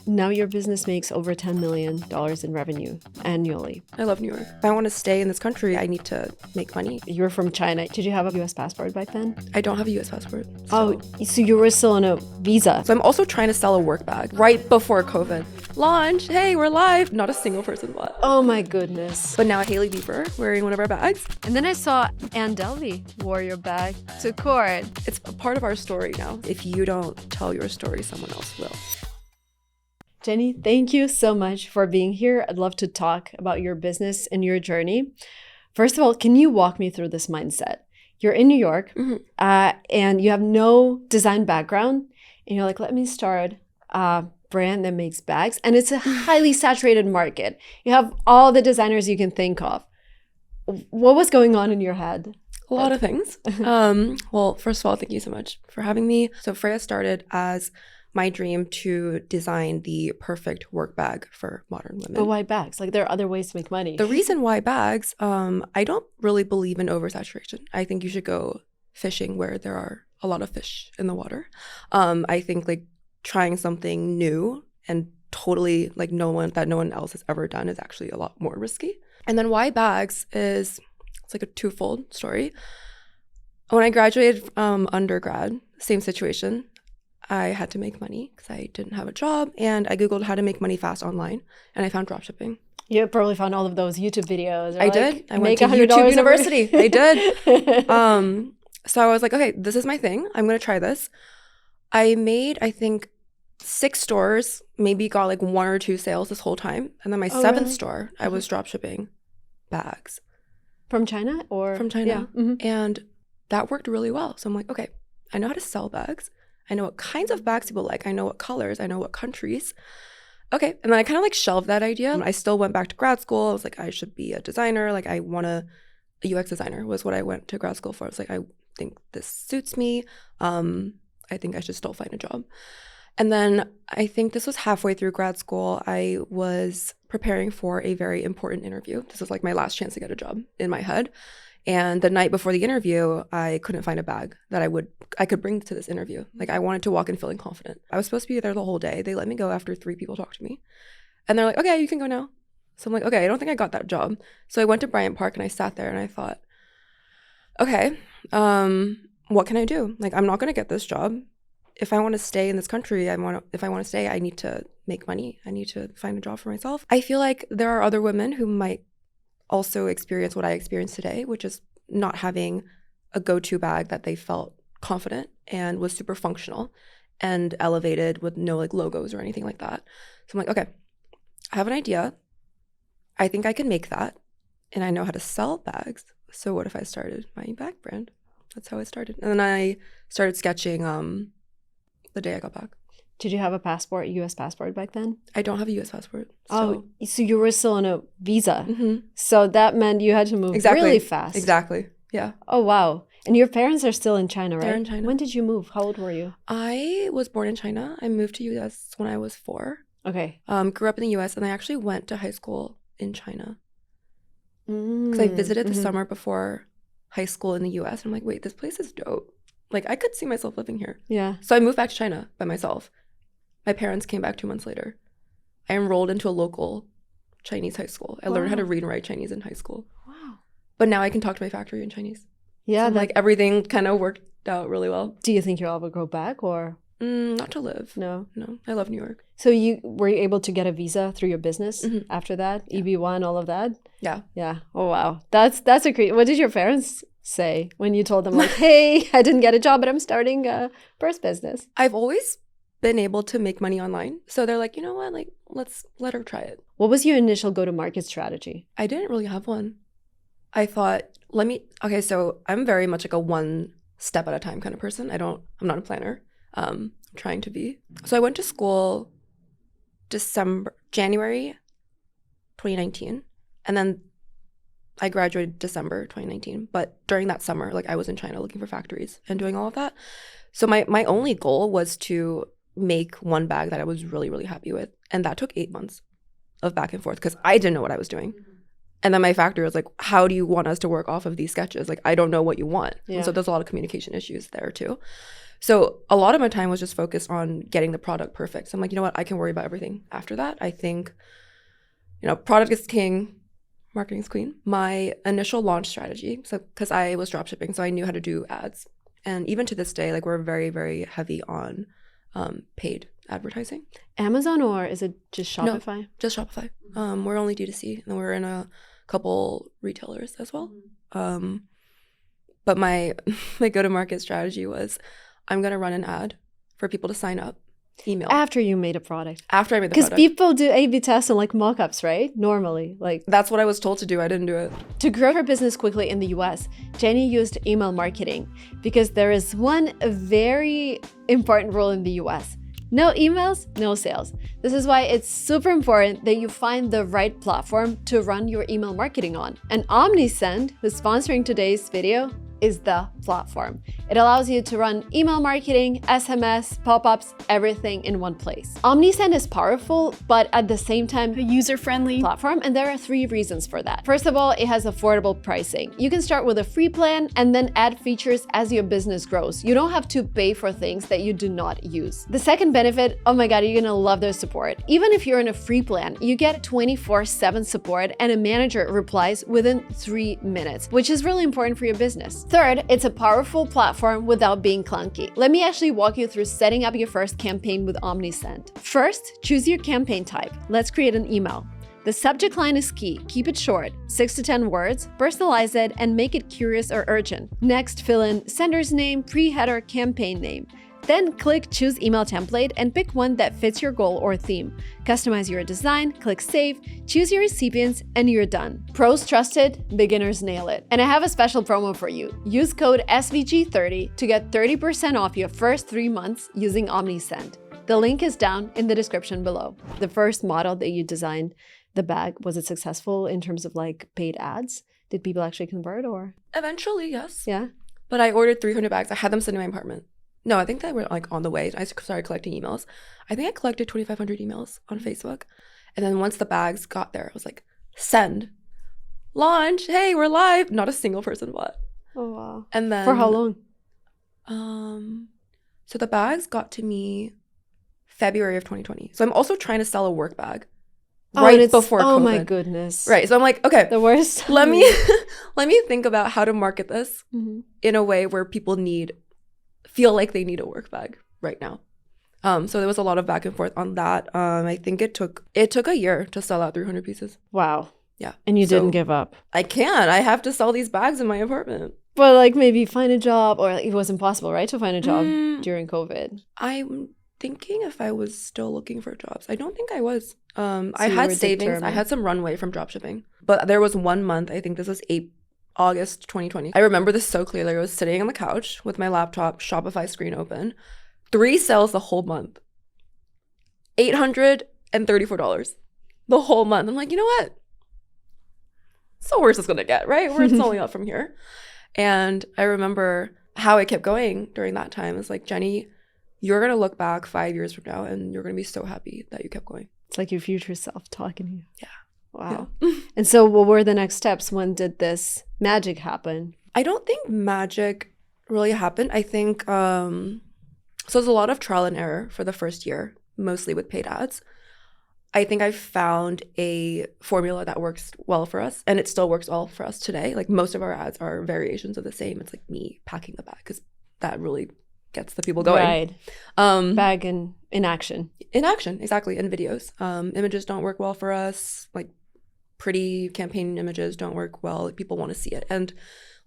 Now your business makes over $10 million in revenue annually. I love New York. If I want to stay in this country, I need to make money. You're from China. Did you have a US passport back then? I don't have a US passport. Oh, so you were still on a visa. So I'm also trying to sell a work bag right before COVID. Launch, hey, we're live. Not a single person bought. Oh my goodness. But now Hailey Bieber wearing one of our bags. And then I saw Delvey wore your bag to court. It's a part of our story now. If you don't tell your story, someone else will. Jenny, thank you so much for being here. I'd love to talk about your business and your journey. First of all, can you walk me through this mindset? You're in New York and you have no design background. And you're like, let me start a brand that makes bags. And it's a highly saturated market. You have all the designers you can think of. What was going on in your head? A lot of things. Well, first of all, thank you so much for having me. So Freja started as my dream to design the perfect work bag for modern women. But why bags? Like, there are other ways to make money. The reason why bags, I don't really believe in oversaturation. I think you should go fishing where there are a lot of fish in the water. I think like trying something new and totally like no one else has ever done is actually a lot more risky. And then why bags is, it's like a twofold story. When I graduated from undergrad, same situation. I had to make money because I didn't have a job, and I Googled how to make money fast online, and I found dropshipping. You probably found all of those YouTube videos. I did. I went to YouTube University. I did. So I was like, okay, this is my thing. I'm going to try this. I made, I think, 6 stores, maybe got like 1 or 2 sales this whole time. And then my 7th store, I was dropshipping bags. From China or? From China. Yeah. And that worked really well. So I'm like, okay, I know how to sell bags. I know what kinds of bags people like. I know what colors. I know what countries. Okay. And then I kind of like shelved that idea. I still went back to grad school. I was like, I should be a designer. Like a UX designer was what I went to grad school for. I was like, I think this suits me. I think I should still find a job. And then I think this was halfway through grad school. I was preparing for a very important interview. This was like my last chance to get a job in my head. And the night before the interview, I couldn't find a bag that I could bring to this interview. Like I wanted to walk in feeling confident. I was supposed to be there the whole day. They let me go after 3 people talked to me. And they're like, okay, you can go now. So I'm like, okay, I don't think I got that job. So I went to Bryant Park and I sat there and I thought, okay, what can I do? Like, I'm not going to get this job. If I want to stay in this country, if I want to stay, I need to make money. I need to find a job for myself. I feel like there are other women who might also experience what I experienced today, which is not having a go-to bag that they felt confident and was super functional and elevated with no like logos or anything like that. So I'm like, okay, I have an idea. I think I can make that, and I know how to sell bags. So what if I started my bag brand? That's how I started. And then I started sketching the day I got back. Did you have a passport, US passport back then? I don't have a US passport. Oh, so you were still on a visa. So that meant you had to move really fast. Exactly. Yeah. Oh, wow. And your parents are still in China, right? They're in China. When did you move? How old were you? I was born in China. I moved to US when I was 4. Okay. Grew up in the US, and I actually went to high school in China. Because I visited the summer before high school in the US. And I'm like, wait, this place is dope. Like, I could see myself living here. Yeah. So I moved back to China by myself. My parents came back 2 months later. I enrolled into a local Chinese high school. I learned how to read and write Chinese in high school. Wow. But now I can talk to my factory in Chinese. Yeah. So like everything kind of worked out really well. Do you think you'll ever go back or? Not to live. No. I love New York. So were you able to get a visa through your business after that? Yeah. EB1, all of that? Yeah. Yeah. Oh, wow. That's a great. What did your parents say when you told them like, hey, I didn't get a job, but I'm starting a first business? I've always been able to make money online. So they're like, you know what? Like, let's let her try it. What was your initial go-to-market strategy? I didn't really have one. I thought, okay, so I'm very much like a one step at a time kind of person. I'm not a planner. I'm trying to be. So I went to school January 2019. And then I graduated December 2019. But during that summer, like I was in China looking for factories and doing all of that. So my only goal was to make one bag that I was really, really happy with. And that took 8 months of back and forth because I didn't know what I was doing. And then my factory was like, how do you want us to work off of these sketches? Like, I don't know what you want. Yeah. And so there's a lot of communication issues there too. So a lot of my time was just focused on getting the product perfect. So I'm like, you know what? I can worry about everything after that. I think, product is king, marketing is queen. My initial launch strategy, so because I was drop shipping, so I knew how to do ads. And even to this day, like we're very, very heavy on paid advertising. Amazon, or is it just Shopify? No, just Shopify. We're only D2C, and we're in a couple retailers as well. But my go-to-market strategy was, I'm going to run an ad for people to sign up, email. After you made a product. After I made the product. Because people do A/B tests and like mock-ups, right? Normally. That's what I was told to do. I didn't do it. To grow her business quickly in the US, Jenny used email marketing because there is one very important rule in the US. No emails, no sales. This is why it's super important that you find the right platform to run your email marketing on. And OmniSend, who's sponsoring today's video, is the platform. It allows you to run email marketing, SMS, pop-ups, everything in one place. OmniSend is powerful, but at the same time, a user-friendly platform, and there are 3 reasons for that. First of all, it has affordable pricing. You can start with a free plan and then add features as your business grows. You don't have to pay for things that you do not use. The second benefit, oh my God, you're gonna love their support. Even if you're in a free plan, you get 24/7 support and a manager replies within 3 minutes, which is really important for your business. Third, it's a powerful platform without being clunky. Let me actually walk you through setting up your first campaign with OmniSend. First, choose your campaign type. Let's create an email. The subject line is key. Keep it short, 6 to 10 words, personalize it, and make it curious or urgent. Next, fill in sender's name, pre-header, campaign name. Then click Choose Email Template and pick one that fits your goal or theme. Customize your design, click Save, choose your recipients, and you're done. Pros trust it, beginners nail it. And I have a special promo for you. Use code SVG30 to get 30% off your first 3 months using OmniSend. The link is down in the description below. The first model that you designed, the bag, was it successful in terms of like paid ads? Did people actually convert or? Eventually, yes. Yeah. But I ordered 300 bags. I had them sent to my apartment. No, I think they were like on the way. I started collecting emails. I think I collected 2,500 emails on Facebook. And then once the bags got there, I was like, send, launch, hey, we're live. Not a single person bought. Oh, wow. And then for how long? So the bags got to me February of 2020. So I'm also trying to sell a work bag before COVID. Oh my goodness. Right. So I'm like, okay, the worst. let me think about how to market this in a way where people feel like they need a work bag right now. So there was a lot of back and forth on that. I think it took a year to sell out 300 pieces. Wow. Yeah. And you didn't give up. I can't. I have to sell these bags in my apartment. But like maybe find a job, or it was impossible, right, to find a job during COVID. I'm thinking if I was still looking for jobs. I don't think I was. I had savings. Determined. I had some runway from dropshipping. But there was 1 month, I think this was August 2020. I remember this so clearly. I was sitting on the couch with my laptop, Shopify screen open. 3 sales the whole month. $834 the whole month. I'm like, you know what? It's the worst it's going to get, right? It's only up from here. And I remember how I kept going during that time. It's like, Jenny, you're going to look back 5 years from now and you're going to be so happy that you kept going. It's like your future self talking to you. Yeah. Wow. Yeah. And so what were the next steps? When did this magic happen? I don't think magic really happened. I think, so there's a lot of trial and error for the first year, mostly with paid ads. I think I found a formula that works well for us, and it still works well for us today. Like most of our ads are variations of the same. It's like me packing the bag because that really gets the people going. Right. Bag in action. In action, exactly. In videos. Images don't work well for us. Like pretty campaign images don't work well. Like, people want to see it. And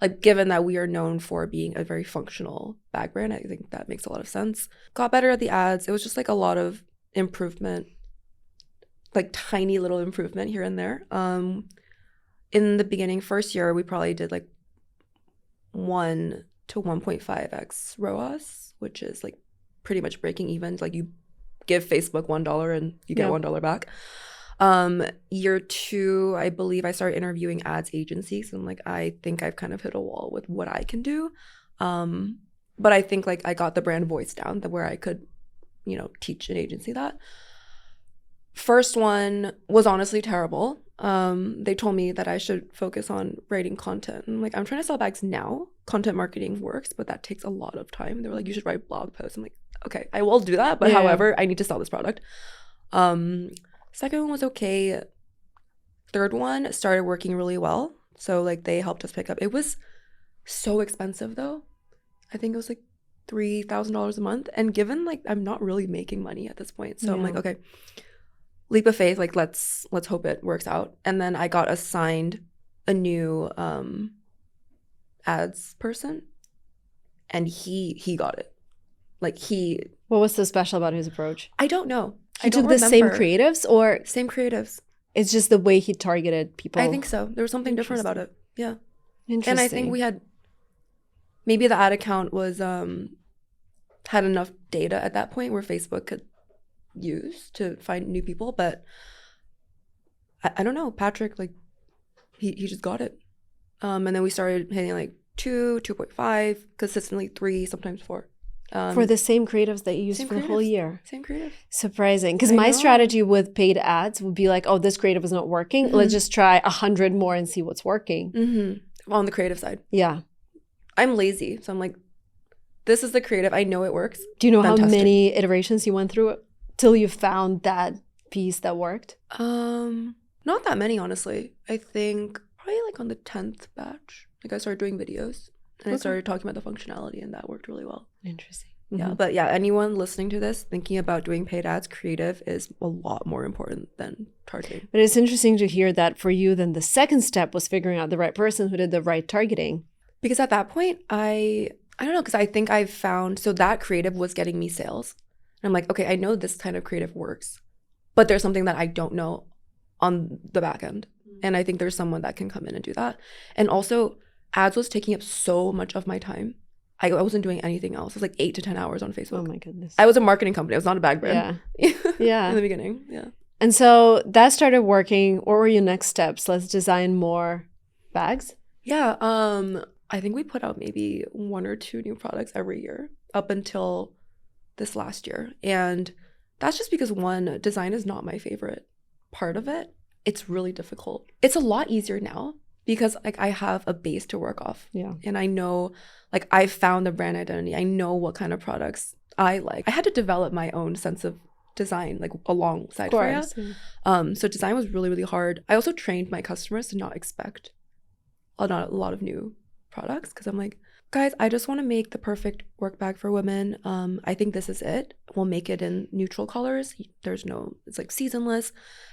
like given that we are known for being a very functional bag brand, I think that makes a lot of sense. Got better at the ads. It was just like a lot of improvement, like tiny little improvement here and there. In the beginning, first year, we probably did like 1 to 1.5x ROAS, which is like pretty much breaking even. Like you give Facebook $1 and you get $1 back. Year 2, I believe I started interviewing ads agencies. And like, I think I've kind of hit a wall with what I can do. But I think like I got the brand voice down where I could, teach an agency that. First one was honestly terrible. they told me that I should focus on writing content. I'm like, I'm trying to sell bags now. Content marketing works, but that takes a lot of time. They were like, you should write blog posts. I'm like, okay, I will do that. But however, I need to sell this product. Second one was okay. Third one started working really well. So like they helped us pick up. It was so expensive though. I think it was like $3,000 a month. And given like I'm not really making money at this point. So I'm like, okay, leap of faith, like let's hope it works out. And then I got assigned a new ads person, and he got it. Like What was so special about his approach? I don't know. He took the same creatives, or same creatives. It's just the way he targeted people. I think so. There was something different about it. Yeah. Interesting. And I think we had, maybe the ad account was had enough data at that point where Facebook could use to find new people. But I don't know. Patrick, like he just got it. And then we started hitting like 2, 2.5, consistently 3, sometimes 4. For the same creatives that you used for the whole year. Same creative. Surprising. Because my strategy with paid ads would be like, oh, this creative is not working. Let's just try 100 more and see what's working. On the creative side. Yeah. I'm lazy. So I'm like, this is the creative. I know it works. Do you know how many iterations you went through till you found that piece that worked? Not that many, honestly. I think probably like on the 10th batch. Like I started doing videos. And I started talking about the functionality, and that worked really well. Interesting. Yeah, but yeah, anyone listening to this, thinking about doing paid ads, creative is a lot more important than targeting. But it's interesting to hear that for you, then the second step was figuring out the right person who did the right targeting. Because at that point, I don't know, because I think I've found, so that creative was getting me sales. And I'm like, okay, I know this kind of creative works, but there's something that I don't know on the back end. And I think there's someone that can come in and do that. And also, ads was taking up so much of my time. I wasn't doing anything else. It was like 8 to 10 hours on Facebook. Oh my goodness. I was a marketing company. I was not a bag brand. Yeah. In the beginning. Yeah. And so that started working. What were your next steps? Let's design more bags. Yeah. I think we put out maybe 1 or 2 new products every year up until this last year. And that's just because, one, design is not my favorite part of it. It's really difficult. It's a lot easier now, because like I have a base to work off. Yeah. And I know, like I found the brand identity. I know what kind of products I like. I had to develop my own sense of design, like alongside Freja. So design was really, really hard. I also trained my customers to not expect a lot of new products, because I'm like, guys, I just want to make the perfect work bag for women. I think this is it. We'll make it in neutral colors. It's like seasonless.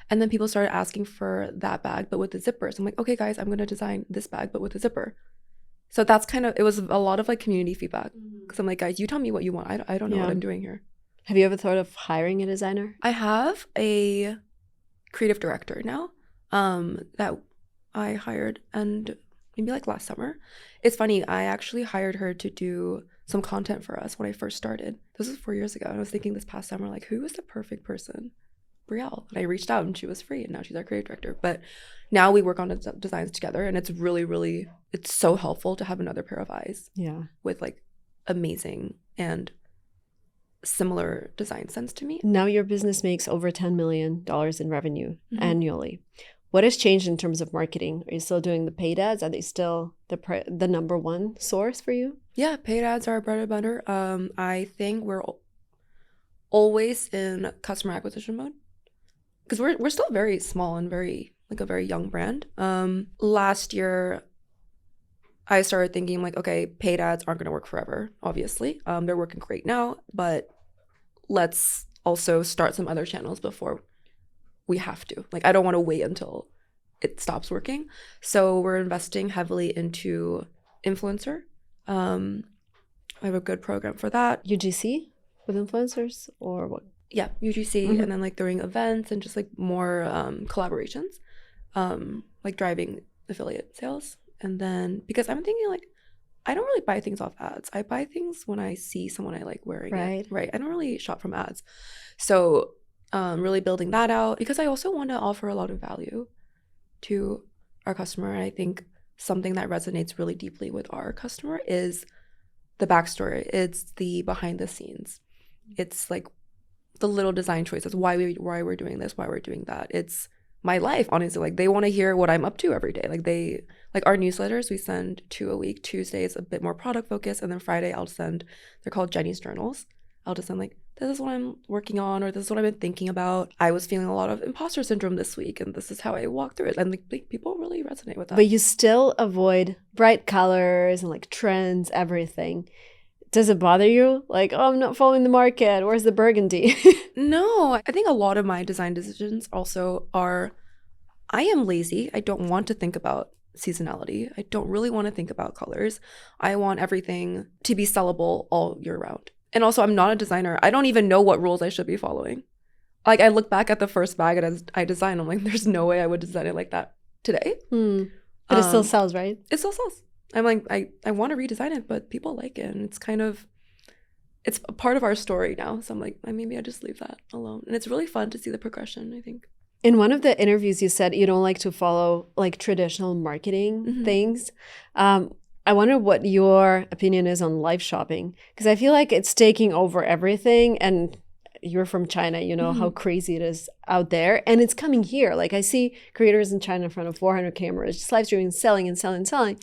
And then people started asking for that bag, but with the zipper. So I'm like, okay, guys, I'm going to design this bag, but with a zipper. So that's it was a lot of like community feedback. Because I'm like, guys, you tell me what you want. I don't know what I'm doing here. Have you ever thought of hiring a designer? I have a creative director now that I hired, and maybe like last summer. It's funny, I actually hired her to do some content for us when I first started. This was 4 years ago. And I was thinking this past summer, like, who is the perfect person? Brielle. And I reached out and she was free, and now she's our creative director. But now we work on designs together, and it's really, really, it's so helpful to have another pair of eyes. Yeah. With like amazing and similar design sense to me. Now your business makes over $10 million in revenue annually. What has changed in terms of marketing? Are you still doing the paid ads? Are they still the number one source for you? Yeah, paid ads are bread and butter. I think we're always in customer acquisition mode, because we're still very small and very a very young brand. Last year, I started thinking like, okay, paid ads aren't going to work forever. Obviously, they're working great now, but let's also start some other channels before we have to. Like, I don't want to wait until it stops working. So we're investing heavily into influencer. I have a good program for that. UGC with influencers, or what? Yeah, UGC, and then like during events and just like more collaborations, like driving affiliate sales. And then, because I'm thinking like, I don't really buy things off ads. I buy things when I see someone I like wearing it. Right. I don't really shop from ads. So really building that out, because I also want to offer a lot of value to our customer. And I think something that resonates really deeply with our customer is the backstory. It's the behind the scenes. It's like the little design choices, why we're doing this, why we're doing that. It's my life, honestly. Like they want to hear what I'm up to every day. Like our newsletters, we send 2 a week. Tuesdays a bit more product focused, and then Friday I'll send, they're called Jenny's journals. I'll just send like, this is what I'm working on, or this is what I've been thinking about. I was feeling a lot of imposter syndrome this week, and this is how I walked through it. And like people really resonate with that. But you still avoid bright colors and like trends, everything. Does it bother you? Like, oh, I'm not following the market. Where's the burgundy? No, I think a lot of my design decisions also are, I am lazy. I don't want to think about seasonality. I don't really want to think about colors. I want everything to be sellable all year round. And also, I'm not a designer. I don't even know what rules I should be following. Like, I look back at the first bag I designed. I'm like, there's no way I would design it like that today. But it still sells, right? It still sells. I'm like, I want to redesign it, but people like it. And it's kind of, it's a part of our story now. So I'm like, maybe I just leave that alone. And it's really fun to see the progression, I think. In one of the interviews, you said you don't like to follow like traditional marketing things. I wonder what your opinion is on live shopping, because I feel like it's taking over everything. And you're from China, you know how crazy it is out there. And it's coming here. Like I see creators in China in front of 400 cameras, just live streaming, selling and selling and selling.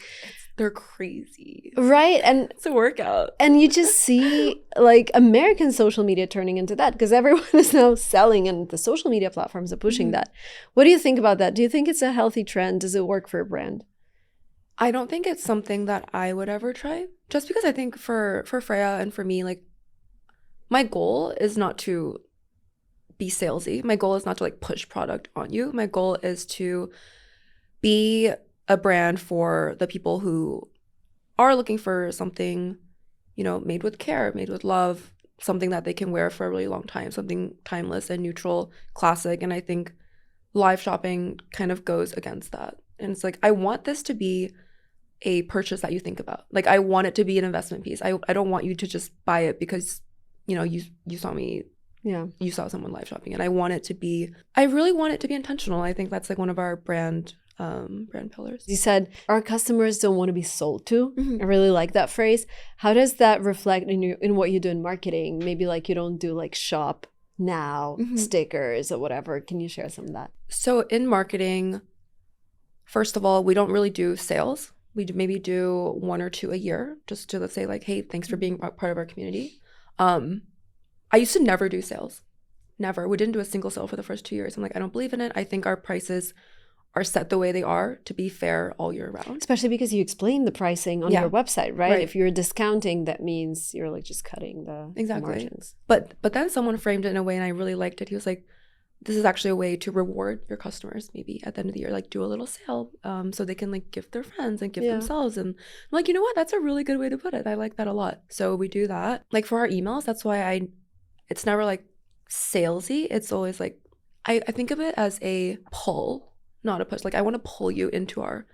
They're crazy. Right. And it's a workout. And you just see like American social media turning into that, because everyone is now selling and the social media platforms are pushing that. What do you think about that? Do you think it's a healthy trend? Does it work for a brand? I don't think it's something that I would ever try, just because I think for Freya and for me, like my goal is not to be salesy. My goal is not to like push product on you. My goal is to be a brand for the people who are looking for something, you know, made with care, made with love, something that they can wear for a really long time, something timeless and neutral, classic. And I think live shopping kind of goes against that. And it's like, I want this to be a purchase that you think about. Like, I want it to be an investment piece. I don't want you to just buy it because, you know, you saw me. Yeah. You saw someone live shopping. And I really want it to be intentional. I think that's like one of our brand pillars. You said our customers don't want to be sold to. I really like that phrase. How does that reflect in what you do in marketing? Maybe like you don't do like shop now stickers or whatever. Can you share some of that? So in marketing, first of all, we don't really do sales. We maybe do 1 or 2 a year, just to let's say like, hey, thanks for being part of our community. I used to never do sales. Never. We didn't do a single sale for the first 2 years. I'm like, I don't believe in it. I think our prices are set the way they are to be fair all year round. Especially because you explain the pricing on your website, right? If you're discounting, that means you're like just cutting the margins. But then someone framed it in a way and I really liked it. He was like, this is actually a way to reward your customers maybe at the end of the year, like do a little sale so they can like gift their friends and gift themselves. And I'm like, you know what? That's a really good way to put it. I like that a lot. So we do that. Like for our emails, that's why it's never like salesy. It's always like, I think of it as a pull, not a push. Like I want to pull you into our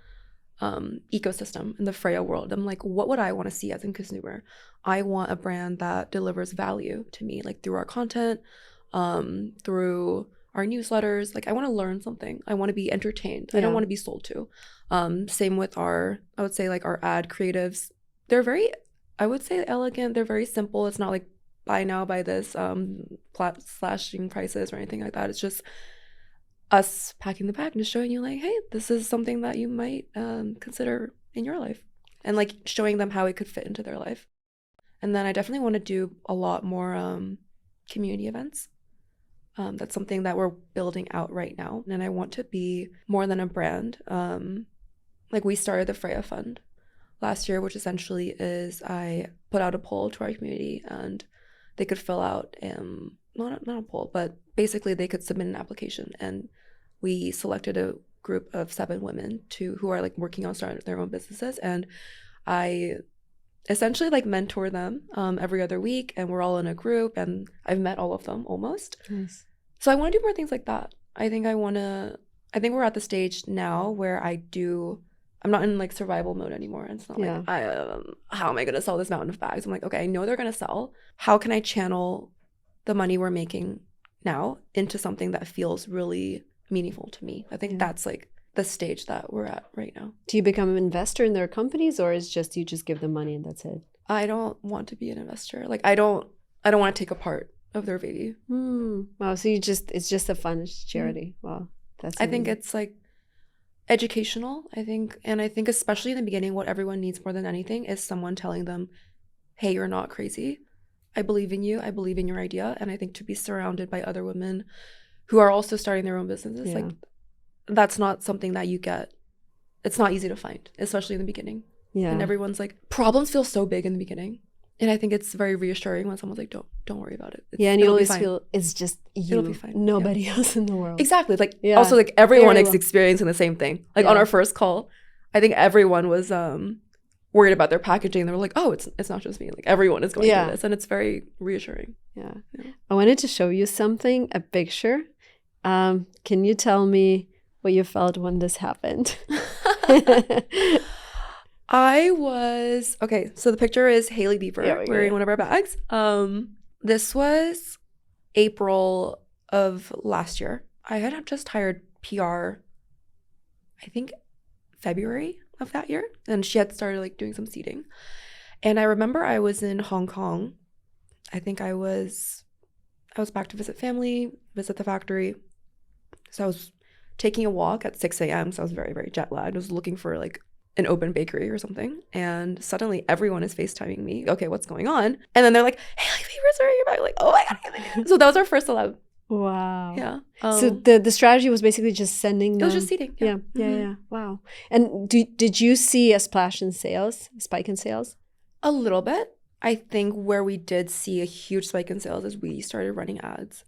ecosystem in the Freya world. I'm like, what would I want to see as a consumer? I want a brand that delivers value to me, like through our content, through our newsletters. Like I want to learn something. I want to be entertained. I don't want to be sold to. Same with I would say like our ad creatives. They're very, I would say elegant. They're very simple. It's not like buy now, buy this, slashing prices or anything like that. It's just us packing the bag and just showing you like, hey, this is something that you might consider in your life, and like showing them how it could fit into their life. And then I definitely want to do a lot more community events. That's something that we're building out right now. And I want to be more than a brand. Like we started the Freya Fund last year, which essentially is I put out a poll to our community and they could fill out not a poll, but basically they could submit an application, and we selected a group of 7 women who are like working on starting their own businesses, and I essentially like mentor them every other week, and we're all in a group, and I've met all of them almost. Nice. So I want to do more things like that. I think we're at the stage now where I'm not in like survival mode anymore. It's not like how am I going to sell this mountain of bags? I'm like, okay, I know they're going to sell. How can I channel the money we're making now into something that feels really meaningful to me? I think that's like the stage that we're at right now. Do you become an investor in their companies, or is just you just give them money and that's it? I don't want to be an investor. Like I don't want to take a part of their baby. Wow. So it's just a fun charity. Wow. That's I think it's like educational, I think. And I think especially in the beginning, what everyone needs more than anything is someone telling them, hey, you're not crazy. I believe in you. I believe in your idea. And I think to be surrounded by other women who are also starting their own businesses, like that's not something that you get. It's not easy to find, especially in the beginning. Yeah. And everyone's like, problems feel so big in the beginning. And I think it's very reassuring when someone's like, don't worry about it. And you always feel it's just you. It'll be fine. Nobody else in the world. Exactly. Like also like everyone is experiencing the same thing. Like on our first call, I think everyone was worried about their packaging. They were like, oh, it's not just me. Like everyone is going through this. And it's very reassuring. Yeah. I wanted to show you something, a picture. Can you tell me what you felt when this happened? So the picture is Hailey Bieber wearing one of our bags. This was April of last year. I had just hired PR, I think February of that year. And she had started like doing some seeding. And I remember I was in Hong Kong. I think I was back to visit family, visit the factory. So I was taking a walk at 6 a.m. So I was very, very jet lagged. I was looking for like an open bakery or something. And suddenly everyone is FaceTiming me. Okay, what's going on? And then they're like, Hailey Bieber's wearing your bag. Like, oh my God. So that was our first collab. Wow. Yeah. So the strategy was basically just sending them. It was just seeding. Yeah. Wow. And did you see a spike in sales? A little bit. I think where we did see a huge spike in sales is we started running ads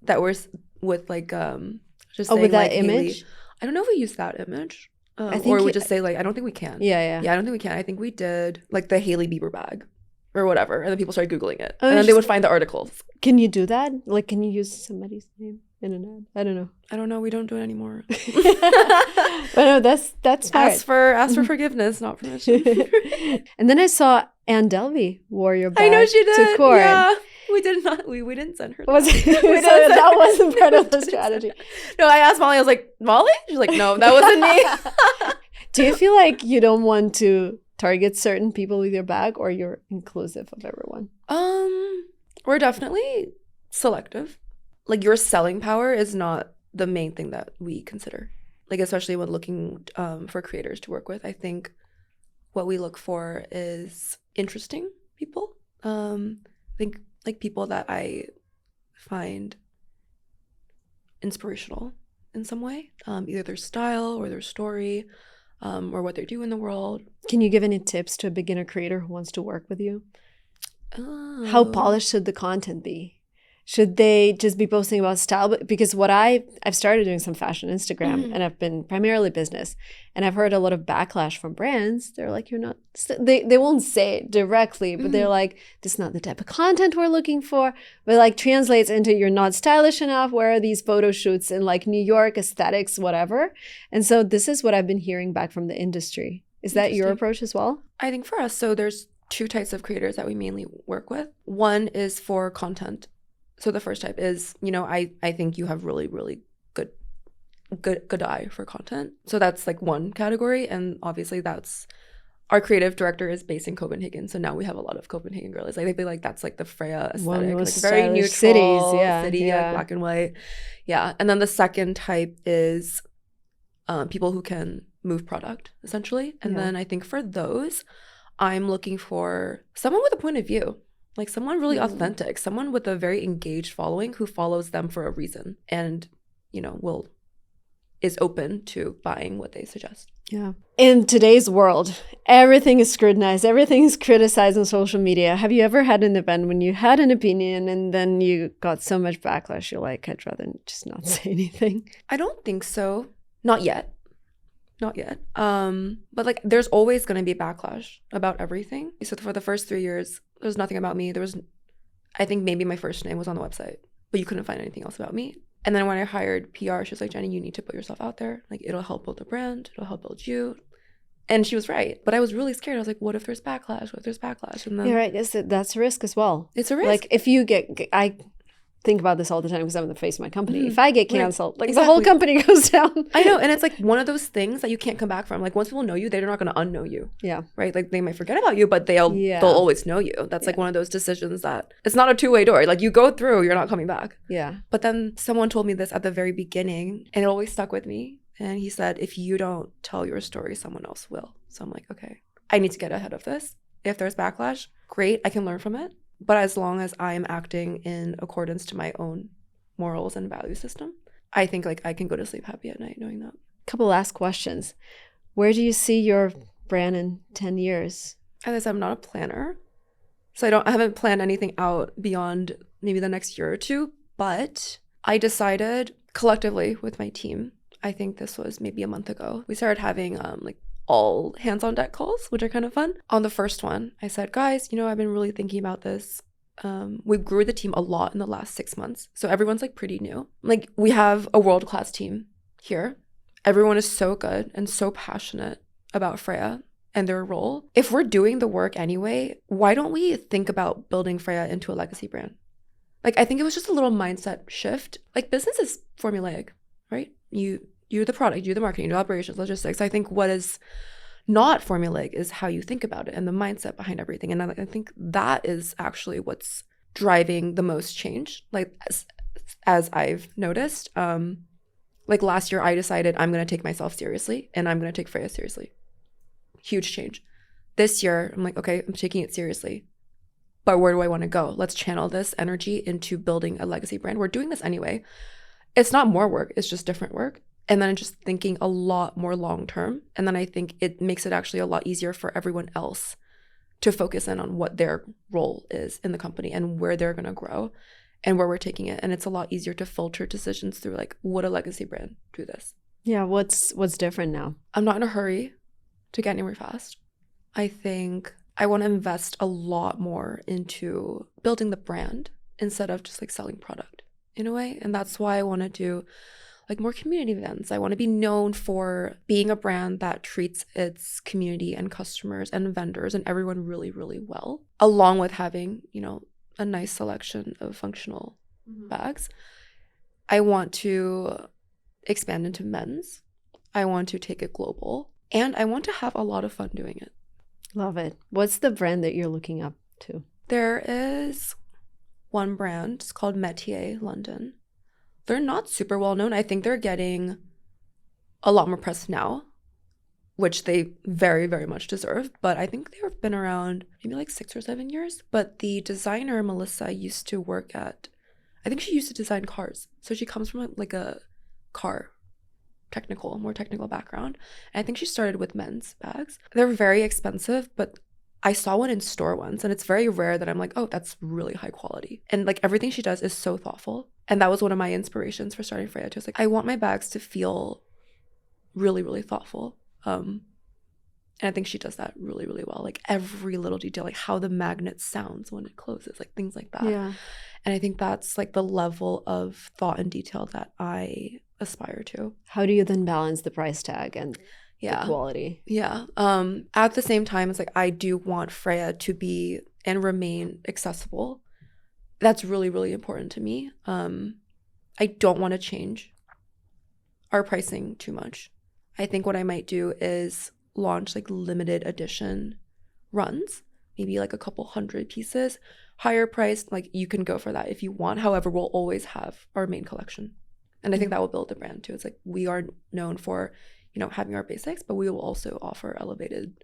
that were with like just saying, with that like, image. Hailey. I don't know if we used that image. Or we just say like, I don't think we can. Yeah, I don't think we can. I think we did like the Hailey Bieber bag or whatever. And then people started Googling it. And then they would find the articles. Can you do that? Like, can you use somebody's name in an ad? I don't know. We don't do it anymore. But no, that's smart. Ask for forgiveness, not permission. And then I saw Delvey wore your bag. I know she did. To court. Yeah. We did not. We didn't send her. That wasn't part of the strategy. No, I asked Molly. I was like, Molly? She's like, no, that wasn't me. Do you feel like you don't want to target certain people with your bag, or you're inclusive of everyone? We're definitely selective. Like your selling power is not the main thing that we consider. Like especially when looking for creators to work with, I think what we look for is interesting people. I think like people that I find inspirational in some way, either their style or their story, or what they do in the world. Can you give any tips to a beginner creator who wants to work with you? How polished should the content be? Should they just be posting about style? Because I've started doing some fashion Instagram, and I've been primarily business, and I've heard a lot of backlash from brands. They're like, you're not, they won't say it directly, but they're like, this is not the type of content we're looking for. But like translates into you're not stylish enough. Where are these photo shoots in like New York aesthetics, whatever? And so this is what I've been hearing back from the industry. Is that your approach as well? I think for us, so there's two types of creators that we mainly work with. One is for content. So the first type is, I think you have really, really good eye for content. So that's like one category. And obviously that's our creative director is based in Copenhagen. So now we have a lot of Copenhagen girls. I think that's like the Freja aesthetic, like very neutral city, like black and white. Yeah. And then the second type is people who can move product essentially. And then I think for those, I'm looking for someone with a point of view. Like someone really authentic, someone with a very engaged following who follows them for a reason and, is open to buying what they suggest. Yeah. In today's world, everything is scrutinized. Everything is criticized on social media. Have you ever had an event when you had an opinion and then you got so much backlash, you're like, I'd rather just not say anything? I don't think so. Not yet. But like there's always going to be backlash about everything. So for the first 3 years, there was nothing about me. I think maybe my first name was on the website, but you couldn't find anything else about me. And then when I hired PR, she was like, Jenny, you need to put yourself out there. Like it'll help build the brand. It'll help build you. And she was right. But I was really scared. I was like, what if there's backlash? And then, you're right. That's a risk as well. It's a risk. Like if you think about this all the time because I'm in the face of my company. If I get canceled, like Exactly. the whole company goes down. I know. And it's like one of those things that you can't come back from. Like once people know you, they're not going to unknow you. Yeah. Right? Like they might forget about you, but they'll always know you. That's like one of those decisions that it's not a two-way door. Like you go through, you're not coming back. Yeah. But then someone told me this at the very beginning and it always stuck with me. And he said, if you don't tell your story, someone else will. So I'm like, okay, I need to get ahead of this. If there's backlash, great, I can learn from it. But as long as I am acting in accordance to my own morals and value system, I think like I can go to sleep happy at night knowing that. Couple last questions. Where do you see your brand in 10 years? As I said, I'm not a planner. So I haven't planned anything out beyond maybe the next year or two. But I decided collectively with my team, I think this was maybe a month ago, we started having like all hands on deck calls, which are kind of fun. On the first one, I said, guys, I've been really thinking about this. We grew the team a lot in the last 6 months. So everyone's like pretty new. Like we have a world-class team here. Everyone is so good and so passionate about Freja and their role. If we're doing the work anyway, why don't we think about building Freja into a legacy brand? Like I think it was just a little mindset shift. Like business is formulaic, right? You're the product, you're the marketing, you're the operations, logistics. I think what is not formulaic is how you think about it and the mindset behind everything. And I think that is actually what's driving the most change. Like as I've noticed, like last year I decided I'm going to take myself seriously and I'm going to take Freja seriously. Huge change. This year, I'm like, okay, I'm taking it seriously. But where do I want to go? Let's channel this energy into building a legacy brand. We're doing this anyway. It's not more work, it's just different work. And then just thinking a lot more long term. And then I think it makes it actually a lot easier for everyone else to focus in on what their role is in the company and where they're going to grow and where we're taking it. And it's a lot easier to filter decisions through like, would a legacy brand do this? Yeah, what's different now? I'm not in a hurry to get anywhere fast. I think I want to invest a lot more into building the brand instead of just like selling product in a way. And that's why I want to do like more community events. I want to be known for being a brand that treats its community and customers and vendors and everyone really, really well, along with having, a nice selection of functional bags. I want to expand into men's. I want to take it global. And I want to have a lot of fun doing it. Love it. What's the brand that you're looking up to? There is one brand. It's called Métier London. They're not super well known. I think they're getting a lot more press now, which they very, very much deserve. But I think they've been around maybe like 6 or 7 years. But the designer, Melissa, used to work at, I think she used to design cars. So she comes from like a car more technical background. And I think she started with men's bags. They're very expensive, but I saw one in store once and it's very rare that I'm like, oh, that's really high quality. And like everything she does is so thoughtful. And that was one of my inspirations for starting Freja too. It's like, I want my bags to feel really, really thoughtful. And I think she does that really, really well. Like every little detail, like how the magnet sounds when it closes, like things like that. Yeah. And I think that's like the level of thought and detail that I aspire to. How do you then balance the price tag and the quality? Yeah. At the same time, it's like I do want Freja to be and remain accessible. That's really, really important to me. I don't want to change our pricing too much. I think what I might do is launch like limited edition runs, maybe like a couple 100 pieces, higher priced. Like you can go for that if you want. However, we'll always have our main collection. And I think that will build the brand too. It's like we are known for, having our basics, but we will also offer elevated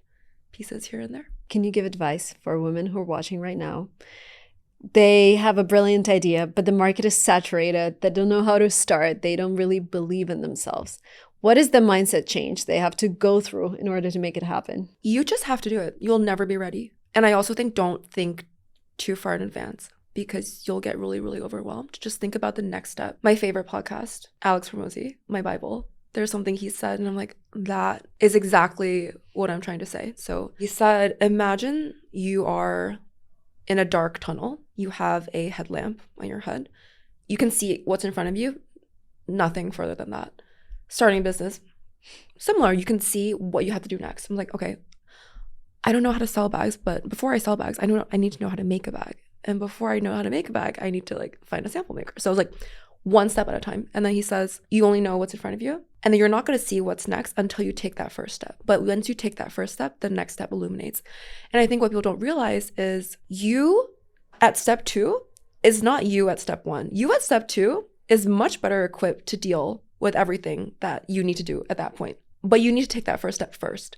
pieces here and there. Can you give advice for women who are watching right now? They have a brilliant idea, but the market is saturated. They don't know how to start. They don't really believe in themselves. What is the mindset change they have to go through in order to make it happen? You just have to do it. You'll never be ready. And I also think don't think too far in advance because you'll get really, really overwhelmed. Just think about the next step. My favorite podcast, Alex Hormozi, My Bible. There's something he said and I'm like, that is exactly what I'm trying to say. So he said, imagine you are in a dark tunnel. You have a headlamp on your head. You can see what's in front of you. Nothing further than that. Starting a business, similar. You can see what you have to do next. I'm like, okay, I don't know how to sell bags, but before I sell bags, I need to know how to make a bag. And before I know how to make a bag, I need to like find a sample maker. So I was like, one step at a time. And then he says, you only know what's in front of you. And then you're not going to see what's next until you take that first step. But once you take that first step, the next step illuminates. And I think what people don't realize is you at step 2 is not you at step 1. You at step 2 is much better equipped to deal with everything that you need to do at that point. But you need to take that first step first.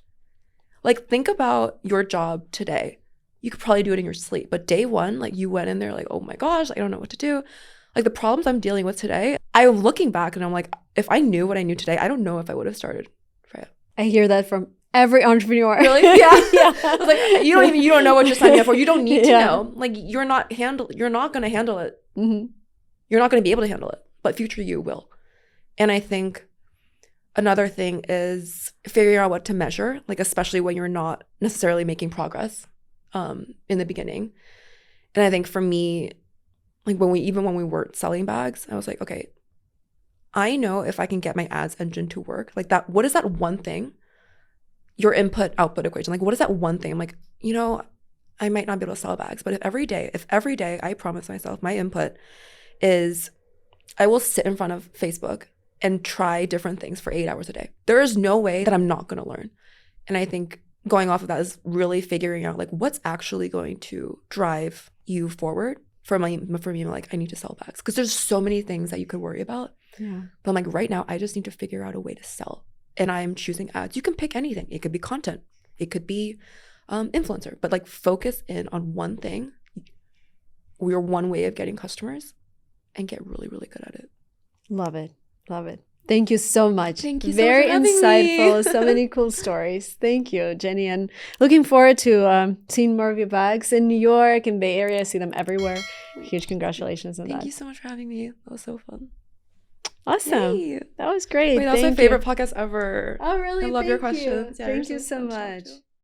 Like, think about your job today. You could probably do it in your sleep. But day 1, like, you went in there like, oh my gosh, I don't know what to do. Like, the problems I'm dealing with today, I'm looking back and I'm like, if I knew what I knew today, I don't know if I would have started Freja. I hear that from every entrepreneur. Really? Yeah. Yeah. Like, you don't know what you're signing up for. You don't need to know. Like, you're not going to handle it. Mm-hmm. You're not going to be able to handle it, but future you will. And I think another thing is figuring out what to measure, like, especially when you're not necessarily making progress in the beginning. And I think for me, like, when we weren't selling bags, I was like, okay, I know if I can get my ads engine to work, like that, what is that one thing? Your input output equation. Like, what is that one thing? I'm like, I might not be able to sell bags, but if every day I promise myself my input is I will sit in front of Facebook and try different things for 8 hours a day, there is no way that I'm not going to learn. And I think going off of that is really figuring out like what's actually going to drive you forward. For me, like, I need to sell bags because there's so many things that you could worry about. Yeah. But I'm like, right now, I just need to figure out a way to sell. And I'm choosing ads. You can pick anything. It could be content. It could be influencer. But like, focus in on one thing. We're one way of getting customers and get really, really good at it. Love it. Love it. Thank you so much. Thank you so Very much for insightful. me. So many cool stories. Thank you, Jenny. And looking forward to seeing more of your bags in New York and Bay Area. I see them everywhere. Huge congratulations on that. Thank you so much for having me. That was so fun. Awesome. Yay. That was great. Wait, that was my favorite podcast ever. Oh, really? I love your Thank you. questions. Yeah, Thank you're you so fun to talk much. to.